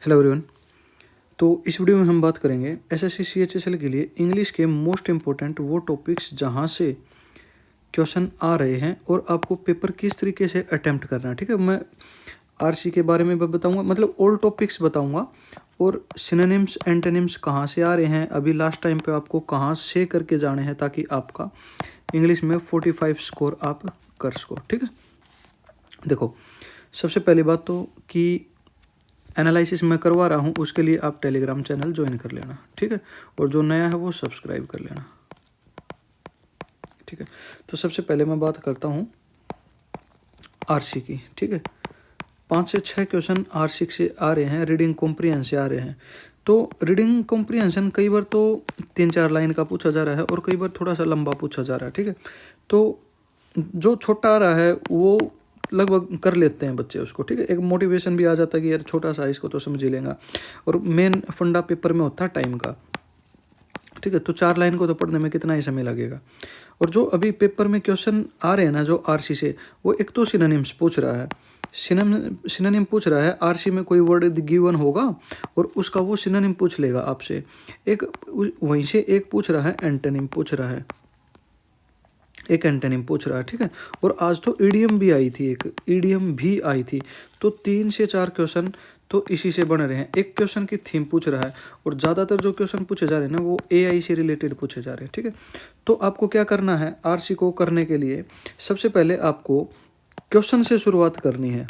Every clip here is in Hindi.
Hello everyone. तो इस वीडियो में हम बात करेंगे एसएससी सीएचएसएल के लिए इंग्लिश के मोस्ट इम्पोर्टेंट वो टॉपिक्स जहाँ से क्वेश्चन आ रहे हैं और आपको पेपर किस तरीके से अटेम्प्ट करना है। ठीक है, मैं आरसी के बारे में भी बताऊंगा, मतलब ऑल टॉपिक्स बताऊंगा और सिनोनिम्स एंटोनिम्स कहाँ से आ रहे हैं, अभी लास्ट टाइम पे आपको कहाँ से करके जाने हैं ताकि आपका इंग्लिश में 45 स्कोर आप कर सको। ठीक है, देखो सबसे पहली बात तो कि एनालिसिस मैं करवा रहा हूँ, उसके लिए आप टेलीग्राम चैनल ज्वाइन कर लेना। ठीक है, और जो नया है वो सब्सक्राइब कर लेना। ठीक है, तो सबसे पहले मैं बात करता हूँ आरसी की। ठीक है, 5 से 6 क्वेश्चन आरसी से आ रहे हैं, रीडिंग कॉम्प्रिहेंशन से आ रहे हैं। तो रीडिंग कॉम्प्रिहेंशन कई बार तो 3-4 लाइन का पूछा जा रहा है और कई बार थोड़ा सा लंबा पूछा जा रहा है। ठीक है, तो जो छोटा आ रहा है वो लगभग कर लेते हैं बच्चे उसको। ठीक है, एक मोटिवेशन भी आ जाता है कि यार छोटा सा इसको तो समझ ही लेगा। और मेन फंडा पेपर में होता है टाइम का। ठीक है, तो 4 लाइन को तो पढ़ने में कितना ही समय लगेगा। और जो अभी पेपर में क्वेश्चन आ रहे हैं ना जो आरसी से, वो एक तो सिनोनिम्स पूछ रहा है, सिनोनिम पूछ रहा है। आरसी में कोई वर्ड गिवन होगा और उसका वो सिनोनिम पूछ लेगा आपसे। एक वहीं से एक पूछ रहा है एंटोनिम पूछ रहा है, एक एंटोनिम पूछ रहा है। ठीक है, और आज तो ईडीएम भी आई थी, एक ईडीएम भी आई थी। तो 3 से 4 क्वेश्चन तो इसी से बन रहे हैं। एक क्वेश्चन की थीम पूछ रहा है और ज़्यादातर जो क्वेश्चन पूछे जा रहे हैं ना वो एआई से रिलेटेड पूछे जा रहे हैं। ठीक है, तो आपको क्या करना है आरसी को करने के लिए, सबसे पहले आपको क्वेश्चन से शुरुआत करनी है।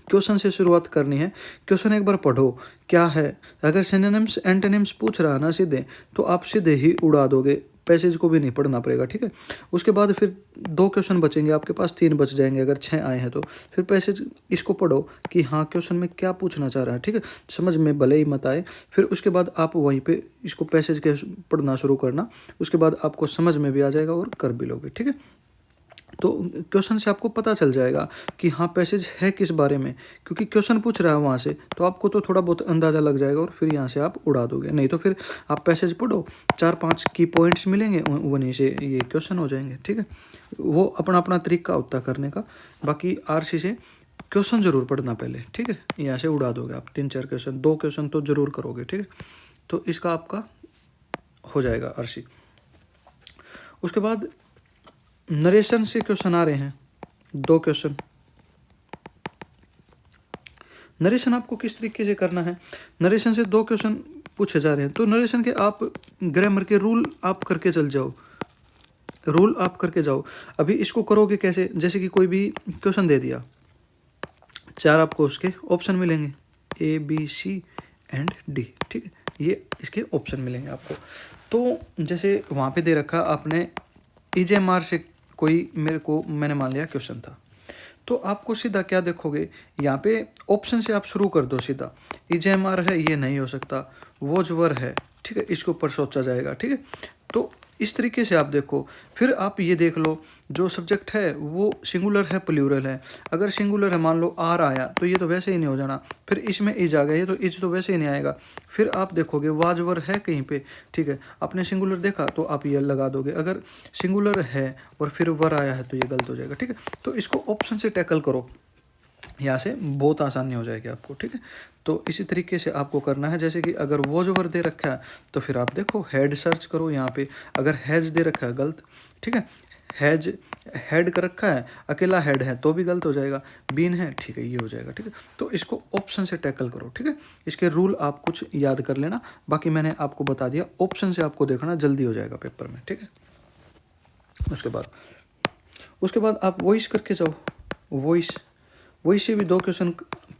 क्वेश्चन से शुरुआत करनी है। क्वेश्चन एक बार पढ़ो क्या है। अगर सिनोनिम्स एंटोनिम्स पूछ रहा है ना सीधे, तो आप सीधे ही उड़ा दोगे, पैसेज को भी नहीं पढ़ना पड़ेगा। ठीक है, उसके बाद फिर 2 क्वेश्चन बचेंगे आपके पास, 3 बच जाएंगे अगर 6 आए हैं तो। फिर पैसेज इसको पढ़ो कि हाँ क्वेश्चन में क्या पूछना चाह रहा है। ठीक है, समझ में भले ही मत आए, फिर उसके बाद आप वहीं पे इसको पैसेज के पढ़ना शुरू करना। उसके बाद आपको समझ में भी आ जाएगा और कर भी लोगे। ठीक है, तो क्वेश्चन से आपको पता चल जाएगा कि हाँ पैसेज है किस बारे में, क्योंकि क्वेश्चन पूछ रहा है वहाँ से, तो आपको तो थोड़ा बहुत अंदाज़ा लग जाएगा और फिर यहाँ से आप उड़ा दोगे। नहीं तो फिर आप पैसेज पढ़ो, 4-5 की पॉइंट्स मिलेंगे, वहीं से ये क्वेश्चन हो जाएंगे। ठीक है, वो अपना अपना तरीका होता है करने का। बाकी आरसी से क्वेश्चन जरूर पढ़ना पहले। ठीक है, यहाँ से उड़ा दोगे आप 3-4 क्वेश्चन, 2 क्वेश्चन तो जरूर करोगे। ठीक है, तो इसका आपका हो जाएगा आरसी। उसके बाद नरेशन से क्वेश्चन आ रहे हैं 2 क्वेश्चन। नरेशन आपको किस तरीके से करना है, नरेशन से 2 क्वेश्चन पूछे जा रहे हैं। तो नरेशन के आप ग्रामर के रूल आप करके चल जाओ, रूल आप करके जाओ। अभी इसको करोगे कैसे, जैसे कि कोई भी क्वेश्चन दे दिया, 4 आपको उसके ऑप्शन मिलेंगे, A B C and D. ठीक है, ये इसके ऑप्शन मिलेंगे आपको। तो जैसे वहाँ पे दे रखा आपने ईजेएमआर से कोई मैंने मान लिया क्वेश्चन था, तो आपको सीधा क्या देखोगे, यहाँ पे ऑप्शन से आप शुरू कर दो सीधा। ईजेएमआर है, ये नहीं हो सकता, वोजवर है। ठीक है, इसके ऊपर सोचा जाएगा। ठीक है, तो इस तरीके से आप देखो। फिर आप ये देख लो जो सब्जेक्ट है वो सिंगुलर है प्लूरल है। अगर सिंगुलर है, मान लो आर आया, तो ये तो वैसे ही नहीं हो जाना। फिर इसमें इज आ गया, ये तो इज तो वैसे ही नहीं आएगा। फिर आप देखोगे वाजवर है कहीं पे। ठीक है, आपने सिंगुलर देखा तो आप ये लगा दोगे। अगर सिंगुलर है और फिर वर आया है तो ये गलत हो जाएगा। ठीक है, तो इसको ऑप्शन से टैकल करो, यहाँ से बहुत आसानी हो जाएगी आपको। ठीक है, तो इसी तरीके से आपको करना है। जैसे कि अगर वो जो वर्ड दे रखा है तो फिर आप देखो हेड सर्च करो यहाँ पे। अगर हैज दे रखा है गलत। ठीक है, हैज हेड कर रखा है, अकेला हेड है तो भी गलत हो जाएगा। बीन है, ठीक है, ये हो जाएगा। ठीक है, तो इसको ऑप्शन से टैकल करो। ठीक है, इसके रूल आप कुछ याद कर लेना, बाकी मैंने आपको बता दिया। ऑप्शन से आपको देखना, जल्दी हो जाएगा पेपर में। ठीक है, उसके बाद आप वॉइस करके जाओ। वॉइस से भी 2 क्वेश्चन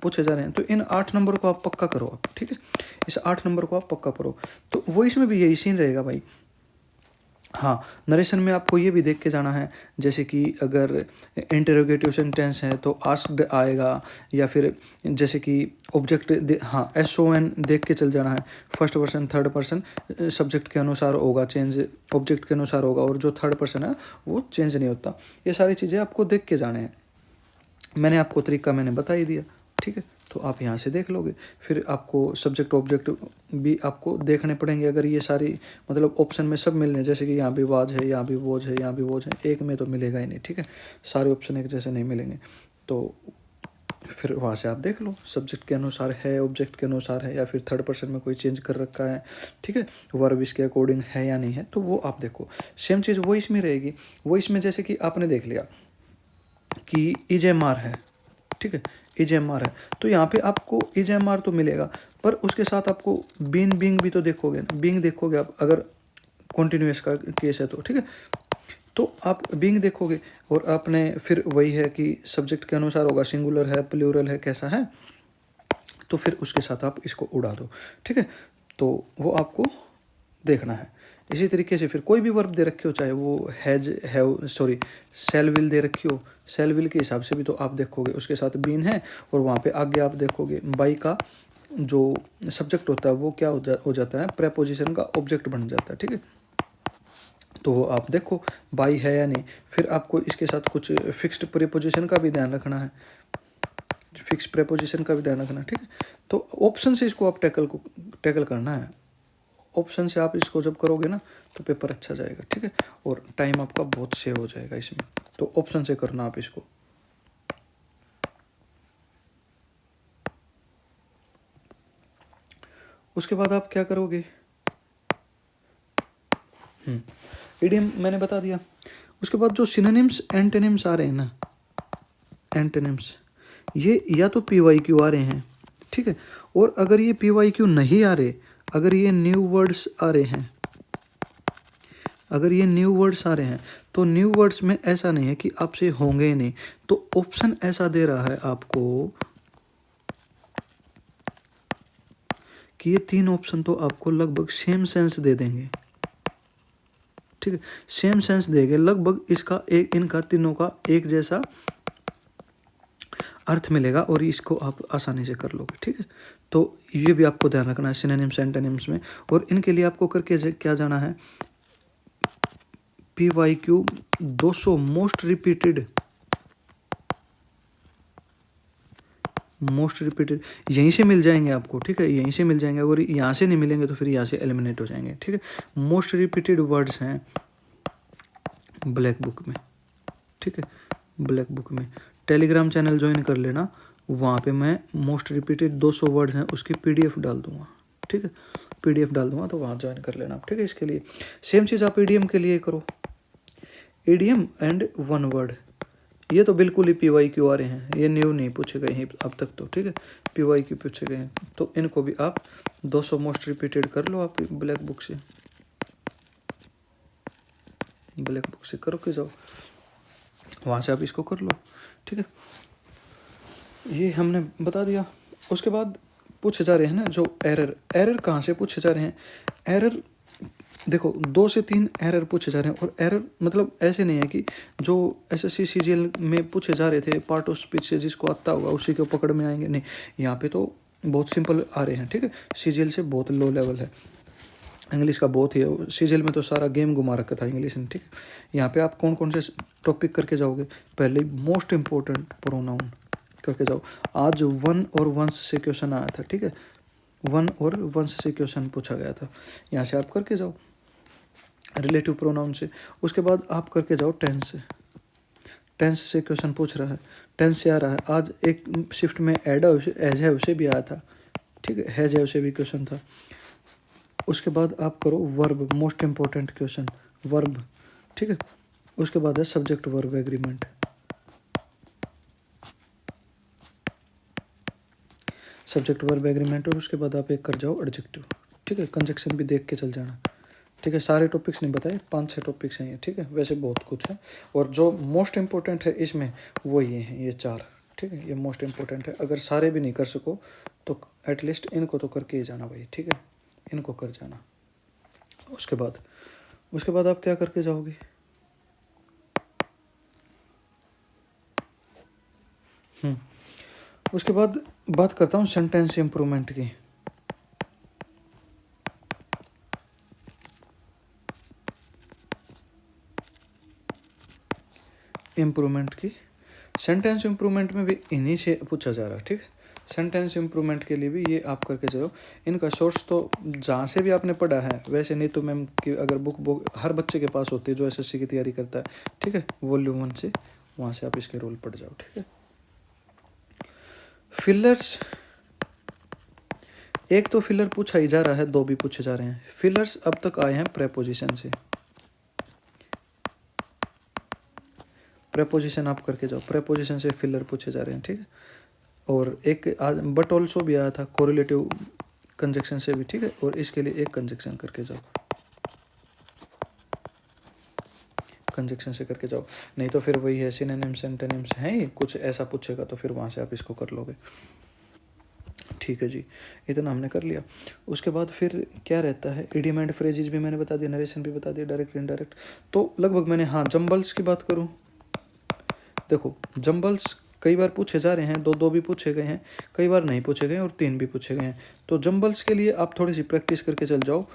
पूछे जा रहे हैं, तो इन 8 नंबर को आप पक्का करो आप। ठीक है, इस 8 नंबर को आप पक्का करो। तो वॉइस में भी यही सीन रहेगा भाई। हाँ, नरेशन में आपको ये भी देख के जाना है, जैसे कि अगर इंटरोगेटिव सेंटेंस है तो आस्क्ड आएगा, या फिर जैसे कि ऑब्जेक्ट हाँ SON देख के चल जाना है। First person third person subject के अनुसार होगा, चेंज ऑब्जेक्ट के अनुसार होगा, और जो थर्ड पर्सन है वो चेंज नहीं होता। ये सारी चीज़ें आपको देख के जाने हैं। मैंने आपको तरीका मैंने बता ही दिया। ठीक है, तो आप यहाँ से देख लोगे। फिर आपको सब्जेक्ट ऑब्जेक्ट भी आपको देखने पड़ेंगे। अगर ये सारी मतलब ऑप्शन में सब मिलने, जैसे कि यहाँ भी वाज है, यहाँ भी वोज है, यहाँ भी वोज है, एक में तो मिलेगा ही नहीं। ठीक है, सारे ऑप्शन एक जैसे नहीं मिलेंगे। तो फिर वहाँ से आप देख लो सब्जेक्ट के अनुसार है, ऑब्जेक्ट के अनुसार है, या फिर थर्ड पर्सन में कोई चेंज कर रखा है, ठीक है, वर्ब इसके अकॉर्डिंग है या नहीं है, तो वो आप देखो। सेम चीज़ वो इसमें रहेगी। वो इसमें जैसे कि आपने देख लिया कि EJMR है, ठीक है, EJMR है, तो यहाँ पे आपको EJMR तो मिलेगा, पर उसके साथ आपको बीइंग भी तो देखोगे ना, बीइंग देखोगे आप, अगर कॉन्टिन्यूस का केस है तो, ठीक है, तो आप बीइंग देखोगे। और आपने फिर वही है कि सब्जेक्ट के अनुसार होगा, सिंगुलर है, प्लूरल है, कैसा है, तो फिर उसके साथ आप इसको उड़ा दो, ठीक है, तो वो आपको देखना है। इसी तरीके से फिर कोई भी वर्ब दे रखी हो, चाहे वो has have sorry shall will दे रखी हो, सेल विल के हिसाब से भी तो आप देखोगे, उसके साथ बीन है, और वहाँ पे आगे आप देखोगे बाई का जो सब्जेक्ट होता है वो क्या हो जाता है, प्रेपोजिशन का ऑब्जेक्ट बन जाता है, ठीक है, तो वो आप देखो बाई है या नहीं। फिर आपको इसके साथ कुछ फिक्स्ड प्रीपोजिशन का भी ध्यान रखना है, फिक्स प्रेपोजिशन का भी ध्यान रखना है, ठीक है। तो ऑप्शन से इसको आप टैकल करना है। ऑप्शन से आप इसको जब करोगे ना तो पेपर अच्छा जाएगा, ठीक है, और टाइम आपका बहुत सेव हो जाएगा इसमें। तो ऑप्शन से करना आप इसको। उसके बाद आप क्या करोगे, इडियम मैंने बता दिया। उसके बाद जो सिनोनिम्स एंटोनिम्स आ रहे हैं ना, एंटोनिम्स ये या तो PYQ आ रहे हैं, ठीक है, और अगर ये PYQ नहीं आ रहे, अगर ये न्यू वर्ड्स आ रहे हैं, अगर ये न्यू वर्ड्स आ रहे हैं, तो न्यू वर्ड्स में ऐसा नहीं है कि आपसे होंगे ही नहीं, तो ऑप्शन ऐसा दे रहा है आपको कि ये 3 ऑप्शन तो आपको लगभग सेम सेंस दे देंगे, ठीक है, सेम सेंस देंगे लगभग, इसका एक इनका तीनों का एक जैसा अर्थ मिलेगा, और इसको आप आसानी से कर लोगे, ठीक है। तो ये भी आपको ध्यान रखना है सिनोनिम्स एंटोनिम्स में। और इनके लिए आपको करके क्या जाना है, PYQ 200 मोस्ट रिपीटेड यहीं से मिल जाएंगे आपको, ठीक है, यहीं से मिल जाएंगे। अगर यहाँ से नहीं मिलेंगे तो फिर यहाँ से एलिमिनेट हो जाएंगे, ठीक है। मोस्ट रिपीटेड वर्ड्स हैं ब्लैक बुक में, ठीक है, ब्लैक बुक में। टेलीग्राम चैनल ज्वाइन कर लेना, वहाँ पे मैं मोस्ट रिपीटेड 200 वर्ड्स हैं उसकी PDF डाल दूँगा, ठीक है, PDF डाल दूँगा, तो वहाँ ज्वाइन कर लेना आप, ठीक है। इसके लिए सेम चीज़ आप इडियम के लिए करो, इडियम एंड वन वर्ड, ये तो बिल्कुल ही PYQ आ रहे हैं, ये न्यू नहीं पूछे गए हैं अब तक तो, ठीक है, PYQ पूछे गए हैं, तो इनको भी आप 200 मोस्ट रिपीटेड कर लो आप ब्लैक बुक से, ब्लैक बुक से करो के जाओ, वहाँ से आप इसको कर लो, ठीक है। ये हमने बता दिया। उसके बाद पूछे जा रहे हैं ना जो एरर कहाँ से पूछे जा रहे हैं, एरर देखो 2 से 3 एरर पूछे जा रहे हैं। और एरर मतलब ऐसे नहीं है कि जो SSC CGL में पूछे जा रहे थे पार्ट ऑफ स्पीच से जिसको आता होगा उसी के पकड़ में आएंगे, नहीं, यहाँ पे तो बहुत सिंपल आ रहे हैं, ठीक है। CGL से बहुत लो लेवल है, इंग्लिश का बहुत ही, CGL में तो सारा गेम घुमा रखा था इंग्लिश ने, ठीक है। यहाँ पे आप कौन कौन से टॉपिक करके जाओगे, पहले मोस्ट इंपॉर्टेंट प्रोनाउन करके जाओ। आज वन और वंस से क्वेश्चन आया था, ठीक है, वन और वंस से क्वेश्चन पूछा गया था, यहाँ से आप करके जाओ रिलेटिव प्रोनाउन से। उसके बाद आप करके जाओ टेंस से क्वेश्चन पूछ रहा है, टेंस से आ रहा है। आज एक शिफ्ट में एज है उसे भी आया था, ठीक है, हैज है उसे भी क्वेश्चन था। उसके बाद आप करो verb, most important question verb, ठीक है। उसके बाद है subject verb agreement, subject verb agreement. और उसके बाद आप एक कर जाओ एडजेक्टिव, ठीक है, कंजक्शन भी देख के चल जाना, ठीक है। सारे टॉपिक्स नहीं बताए, 5-6 टॉपिक्स हैं ये, ठीक है, वैसे बहुत कुछ है। और जो मोस्ट इंपॉर्टेंट है इसमें वो ये हैं, ये 4, ठीक है, ये मोस्ट इंपॉर्टेंट है। अगर सारे भी नहीं कर सको तो एटलीस्ट इनको तो करके ही जाना भाई, ठीक है, इनको कर जाना। उसके बाद आप क्या करके जाओगे, उसके बाद बात करता हूँ सेंटेंस इम्प्रूवमेंट की। सेंटेंस इम्प्रूवमेंट में भी इन्हीं से पूछा जा रहा है, ठीक है। सेंटेंस इम्प्रूवमेंट के लिए भी ये आप करके जाओ। इनका सोर्स तो जहाँ से भी आपने पढ़ा है, वैसे नहीं तो मैम की अगर बुक हर बच्चे के पास होती है जो SSC की तैयारी करता है, ठीक है, वॉल्यूम 1 से, वहाँ से आप इसके रोल पढ़ जाओ, ठीक है। फिलर्स, एक तो फिलर पूछा ही जा रहा है, दो भी पूछे जा रहे हैं। फिलर्स अब तक आए हैं प्रेपोजिशन से। प्रेपोजिशन आप करके जाओ, प्रेपोजिशन से फिलर पूछे जा रहे हैं, ठीक है। और एक आज बट ऑल्सो भी आया था कोरिलेटिव कंजक्शन से भी, ठीक है। और इसके लिए एक कंजक्शन करके जाओ, कंजक्शन से करके जाओ, नहीं तो फिर वही है सिनोनिम्स एंटोनिम्स हैं ही, कुछ ऐसा पूछेगा तो फिर वहाँ से आप इसको कर लोगे। ठीक है जी, इतना हमने कर लिया। उसके बाद फिर क्या रहता है, इडियम एंड फ्रेजेस भी मैंने बता दिया, नरेशन भी बता दिया, डायरेक्ट इनडायरेक्ट। तो लगभग मैंने, हाँ जम्बल्स की बात करूँ, देखो जम्बल्स कई बार पूछे जा रहे हैं, दो दो भी पूछे गए हैं, कई बार नहीं पूछे गए और तीन भी पूछे गए हैं। तो जम्बल्स के लिए आप थोड़ी सी प्रैक्टिस करके चल जाओ,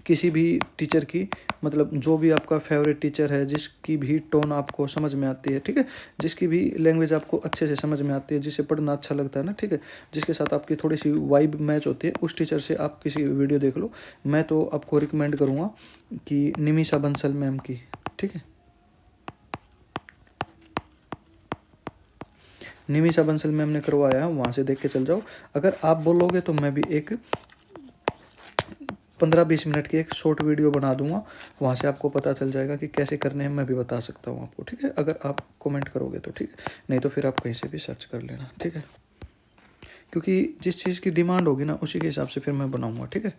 किसी भी टीचर की, मतलब जो भी आपका फेवरेट टीचर है, जिसकी भी टोन आपको समझ में आती है, ठीक है, जिसकी भी लैंग्वेज आपको अच्छे से समझ में आती है, जिसे पढ़ना अच्छा लगता है ना, ठीक है, जिसके साथ आपकी थोड़ी सी वाइब मैच होती है, उस टीचर से आप किसी वीडियो देख लो। मैं तो आपको रिकमेंड करूँगा कि निमिषा बंसल मैम की, ठीक है, निमिषा बंसल मैम ने करवाया है, वहाँ से देख के चल जाओ। अगर आप बोलोगे तो मैं भी एक 15-20 मिनट की एक शॉर्ट वीडियो बना दूंगा, वहाँ से आपको पता चल जाएगा कि कैसे करने हैं, मैं भी बता सकता हूँ आपको, ठीक है, अगर आप कमेंट करोगे तो, ठीक है, नहीं तो फिर आप कहीं से भी सर्च कर लेना, ठीक है, क्योंकि जिस चीज़ की डिमांड होगी ना उसी के हिसाब से फिर मैं बनाऊँगा, ठीक है।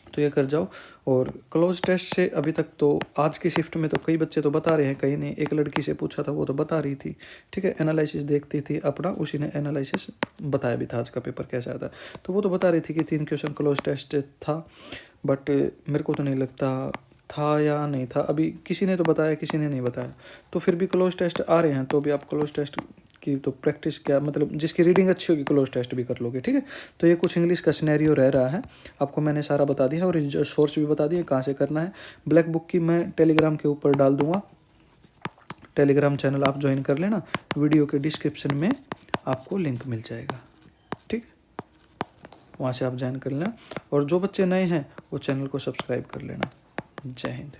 तो ये कर जाओ। और क्लोज टेस्ट से अभी तक तो आज की शिफ्ट में तो कई बच्चे तो बता रहे हैं, कहीं नहीं, एक लड़की से पूछा था वो तो बता रही थी, ठीक है, एनालिसिस देखती थी अपना, उसी ने एनालिसिस बताया भी था आज का पेपर कैसा आता। तो वो तो बता रही थी कि 3 क्वेश्चन क्लोज टेस्ट था, बट मेरे को तो नहीं लगता था या नहीं था, अभी किसी ने तो बताया किसी ने नहीं बताया। तो फिर भी क्लोज टेस्ट आ रहे हैं, तो भी आप क्लोज टेस्ट की तो प्रैक्टिस, क्या मतलब जिसकी रीडिंग अच्छी होगी क्लोज टेस्ट भी कर लोगे, ठीक है। तो ये कुछ इंग्लिश का सिनेरियो रह रहा है, आपको मैंने सारा बता दिया और जो सोर्स भी बता दिए कहाँ से करना है। ब्लैक बुक की मैं टेलीग्राम के ऊपर डाल दूंगा, टेलीग्राम चैनल आप ज्वाइन कर लेना, वीडियो के डिस्क्रिप्शन में आपको लिंक मिल जाएगा, ठीक है, वहाँ से आप ज्वाइन कर लेना। और जो बच्चे नए हैं वो चैनल को सब्सक्राइब कर लेना। जय हिंद।